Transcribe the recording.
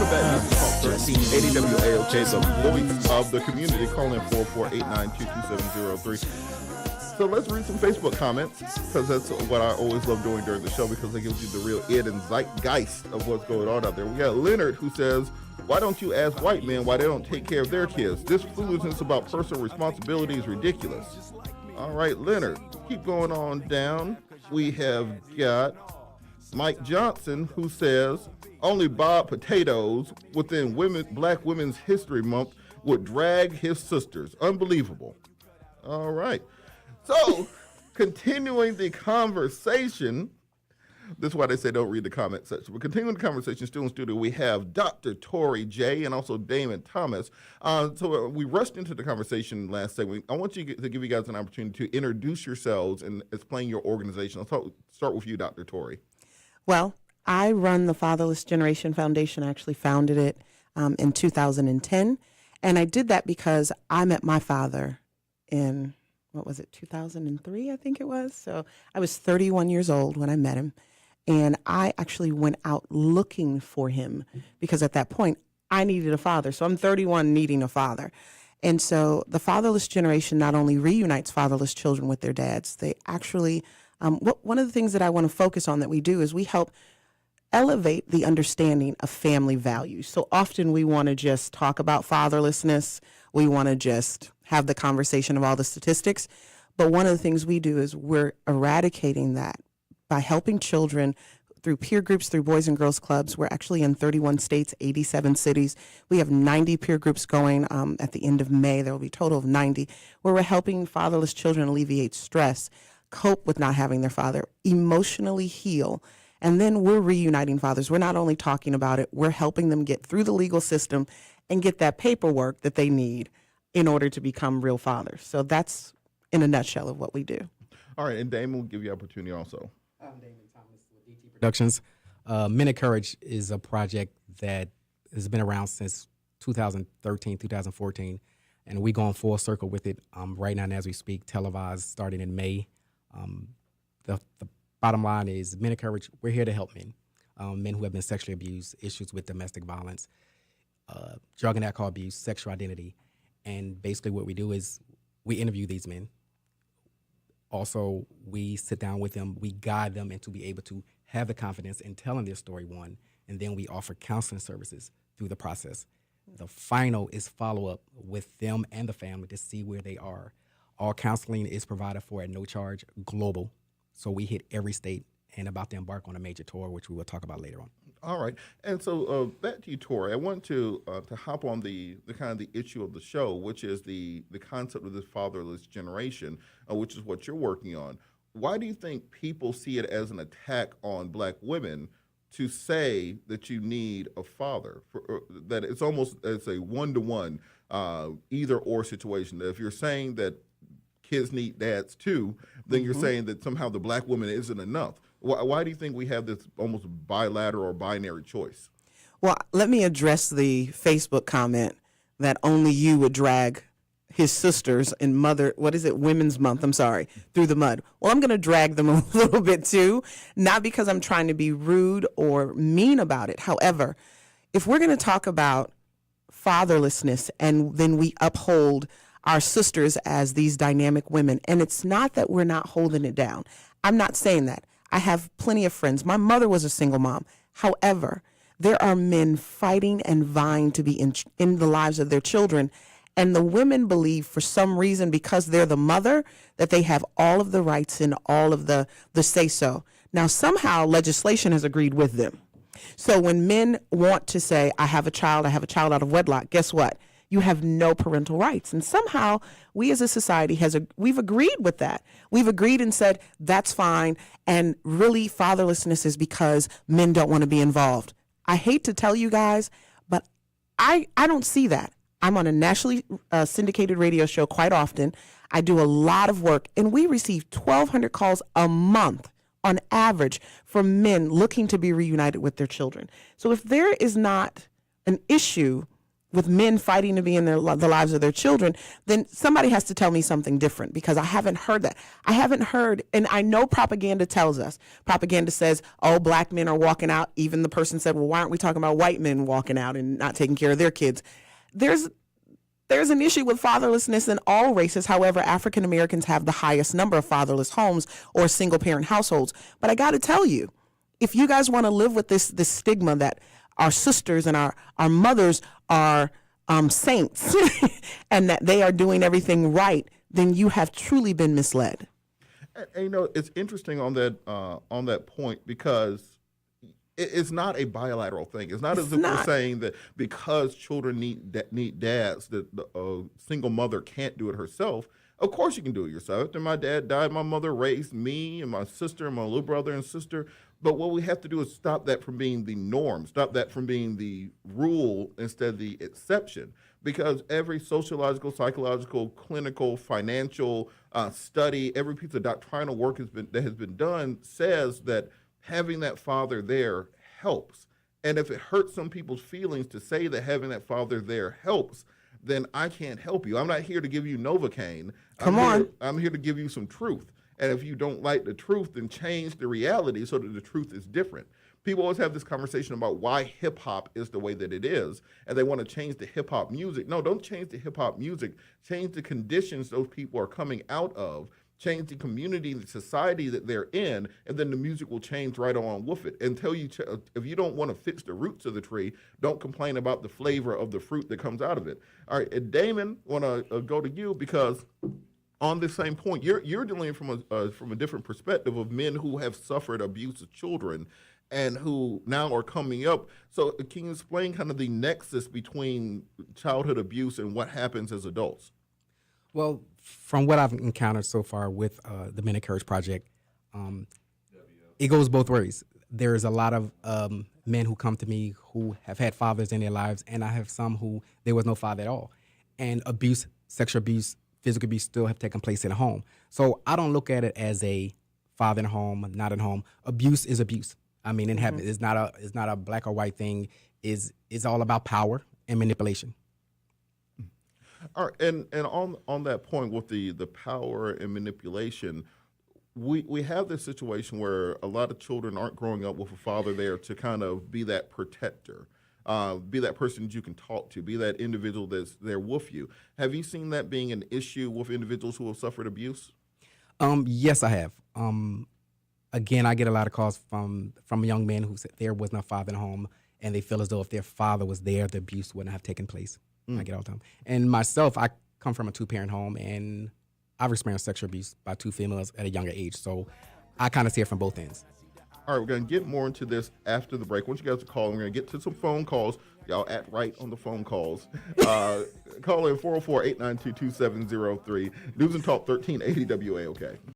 back. This is Talk 1380 WAOK, the voice of the community. Call in 448-922-2703. So let's read some Facebook comments, because that's what I always love doing during the show, because it gives you the real id and zeitgeist of what's going on out there. We got Leonard, who says, why don't you ask white men why they don't take care of their kids? This foolishness about personal responsibility is ridiculous. All right, Leonard, keep going on down. We have got Mike Johnson, who says, only Bob Potatoes within Black Women's History Month would drag his sisters. Unbelievable. All right. So, continuing the conversation, this is why they say don't read the comment section. We're continuing the conversation. Still in studio, we have Dr. Torri J. and also Damon Thomas. So we rushed into the conversation last segment. I want you to give you guys an opportunity to introduce yourselves and explain your organization. I'll start with you, Dr. Torri. Well, I run the Fatherless Generation Foundation. I actually founded it in 2010. And I did that because I met my father in, 2003, I think it was. So I was 31 years old when I met him. And I actually went out looking for him because at that point I needed a father. So I'm 31 needing a father. And so the Fatherless Generation not only reunites fatherless children with their dads, they actually, one of the things that I want to focus on that we do is we help elevate the understanding of family values. So often we want to just talk about fatherlessness. We want to just have the conversation of all the statistics. But one of the things we do is we're eradicating that by helping children through peer groups, through Boys and Girls Clubs. We're actually in 31 states, 87 cities. We have 90 peer groups going at the end of May. There will be a total of 90, where we're helping fatherless children alleviate stress, cope with not having their father, emotionally heal. And then we're reuniting fathers. We're not only talking about it, we're helping them get through the legal system and get that paperwork that they need in order to become real fathers. So that's in a nutshell of what we do. All right, and Damon will give you opportunity also. I'm Damon Thomas with DT Productions. Men of Courage is a project that has been around since 2013, 2014, and we're going full circle with it right now as we speak, televised starting in May. The bottom line is Men of Courage, we're here to help men who have been sexually abused, issues with domestic violence, drug and alcohol abuse, sexual identity. And basically what we do is we interview these men. Also, we sit down with them, we guide them into be able to have the confidence in telling their story, one, and then we offer counseling services through the process. The final is follow-up with them and the family to see where they are. All counseling is provided for at no charge, global. So we hit every state and about to embark on a major tour, which we will talk about later on. All right, and so back to you, Torri. I want to hop on the kind of the issue of the show, which is the concept of this fatherless generation, which is what you're working on. Why do you think people see it as an attack on Black women to say that you need a father? That it's almost as a one-to-one either or situation. That if you're saying that kids need dads too, then you're saying that somehow the Black woman isn't enough. Why do you think we have this almost bilateral or binary choice? Well, let me address the Facebook comment that only you would drag his sisters in Women's Month, through the mud. Well, I'm going to drag them a little bit too, not because I'm trying to be rude or mean about it. However, if we're going to talk about fatherlessness and then we uphold our sisters as these dynamic women, and it's not that we're not holding it down. I'm not saying that. I have plenty of friends. My mother was a single mom. However, there are men fighting and vying to be in the lives of their children. And the women believe for some reason, because they're the mother, that they have all of the rights and all of the say-so. Now, somehow legislation has agreed with them. So when men want to say, I have a child out of wedlock, guess what? You have no parental rights. And somehow we as a society we've agreed with that. We've agreed and said, that's fine. And really fatherlessness is because men don't want to be involved. I hate to tell you guys, but I don't see that. I'm on a nationally syndicated radio show quite often. I do a lot of work, and we receive 1,200 calls a month on average from men looking to be reunited with their children. So if there is not an issue with men fighting to be in the lives of their children, then somebody has to tell me something different, because I haven't heard that. I haven't heard, and I know propaganda tells us. Propaganda says, oh, black men are walking out. Even the person said, well, why aren't we talking about white men walking out and not taking care of their kids? There's an issue with fatherlessness in all races. However, African Americans have the highest number of fatherless homes or single parent households. But I got to tell you, if you guys want to live with this stigma that our sisters and our mothers are saints and that they are doing everything right, then you have truly been misled. And, it's interesting on that point, because it's not a bilateral thing. It's not as if we're saying that because children need dads, that the single mother can't do it herself. Of course you can do it yourself. After my dad died, my mother raised me and my sister and my little brother and sister. But what we have to do is stop that from being the norm, stop that from being the rule instead of the exception. Because every sociological, psychological, clinical, financial study, every piece of doctrinal work that has been done says that having that father there helps. And if it hurts some people's feelings to say that having that father there helps, then I can't help you. I'm not here to give you Novocaine. I'm here to give you some truth. And if you don't like the truth, then change the reality so that the truth is different. People always have this conversation about why hip hop is the way that it is, and they want to change the hip hop music. No, don't change the hip hop music. Change the conditions those people are coming out of. Change the community, the society that they're in, and then the music will change right along with it. Until if you don't want to fix the roots of the tree, don't complain about the flavor of the fruit that comes out of it. All right, and Damon, want to go to you, because on this same point, you're dealing from a different perspective of men who have suffered abuse of children and who now are coming up. So can you explain kind of the nexus between childhood abuse and what happens as adults? Well, from what I've encountered so far with the Men of Courage Project, it goes both ways. There's a lot of men who come to me who have had fathers in their lives, and I have some who there was no father at all. And abuse, sexual abuse, physical abuse still have taken place in the home. So I don't look at it as a father in the home, not in home. Abuse is abuse. I mean, it happens. It's not a black or white thing. It's all about power and manipulation. All right, and on that point with the power and manipulation, we have this situation where a lot of children aren't growing up with a father there to kind of be that protector, be that person that you can talk to, be that individual that's there with you. Have you seen that being an issue with individuals who have suffered abuse? Yes, I have. Again, I get a lot of calls from young men who said there was no father in the home, and they feel as though if their father was there, the abuse wouldn't have taken place. I get all the time. And myself, I come from a two-parent home, and I've experienced sexual abuse by two females at a younger age. So I kind of see it from both ends. All right, we're going to get more into this after the break. Once you guys are calling, we're going to get to some phone calls. Y'all act right on the phone calls. Call in 404-892-2703. News and Talk 1380 WAOK.